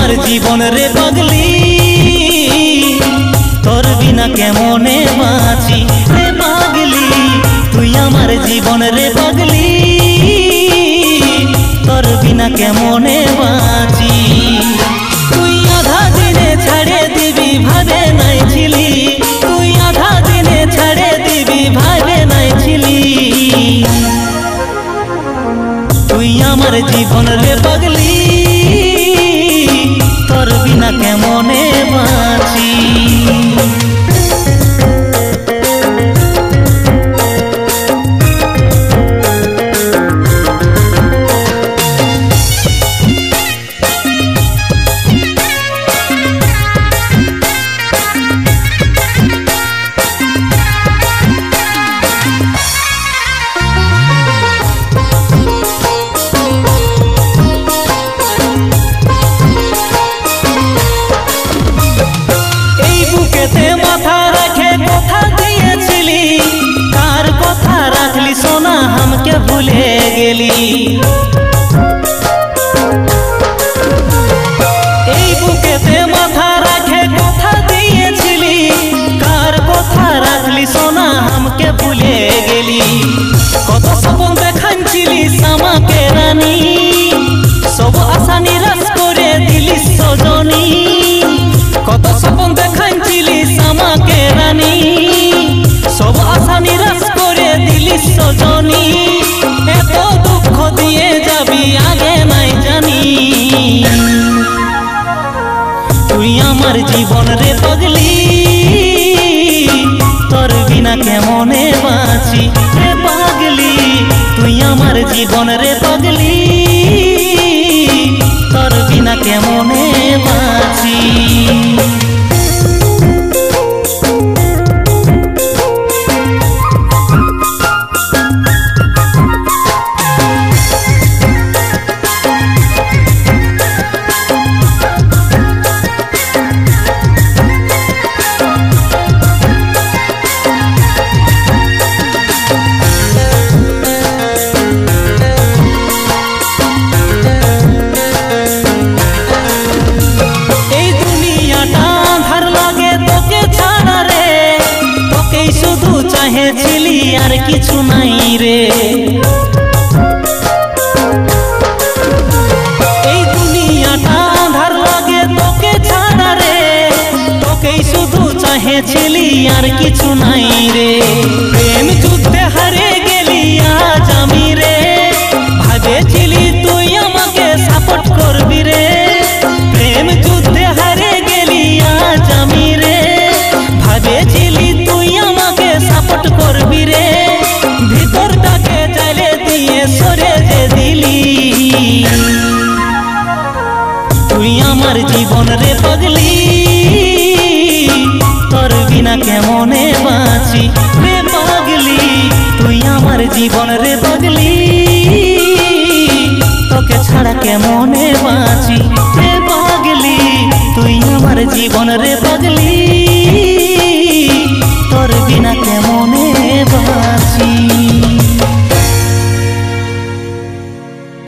আমার জীবন রে পাগলি, তোর বিনা কেমনে বাঁচি রে পাগলি। তুই আমার জীবন রে পাগলি, তোর বিনা কেমনে বাঁচি। তুই আধা দিনে ছাড়ে দিবি ভাবে নাই ছিলি, তুই আধা দিনে ছাড়ে দিবি ভাবে নাই ছিলি। তুই আমার জীবন রে পাগলি, তোর বিনা কেমনে বাঁচি। মাথা রাখে কথা দিয়েছিলি, কার কথা রাখলি সোনা हमके ভুলে গেলি। এই বুকেতে মাথা রাখে কথা দিয়েছিলি, কার কথা রাখলি সোনা हमके ভুলে গেলি। কত স্বপ্ন দেখাচ্ছিলি আমাকে রানী, সব আশা নিরাশ করে দিলি সজনী। কত স্বপ্ন দেখাচ্ছিলি আমাকে রানী, সব আশা নিরাশ করে দিলি সজনী। এত দুঃখ দিয়ে যাবি আগে নাই জানি। তুই আমার জীবন রে পাগলি, তোর বিনা কেমনে বাঁচি রে পাগলি। তুই আমার জীবন রে পাগলি, তোর বিনা কেমনে বাঁচি। চাহেছিলি আর কিছু নাই রে, এই দুনিয়াটা আঁধার লাগে তোকে ছাড়া রে। তোকেই শুধু চাহেছিলি আর কিছু নাই রে। প্রেম যুদ্ধে হারে গেলি আজ আমি রে, ভাবেছিলি তুই আমাকে সাপোর্ট করবি রে। প্রেম যুদ্ধে হারে গেলি আজ আমি রে, ভাবেছিলি তুই আমাকে সাপোর্ট করবি রে। ভিতরটাকে জ্বালে দিয়ে সরে যে দিলি। তুই আমার জীবন রে পাগলি, তোর বিনা কেমনে বাঁচি রে পাগলি। তুই আমার জীবন রে পাগলি, তোকে ছাড়া কেমনে বাঁচি রে পাগলি। তুই আমার জীবন রে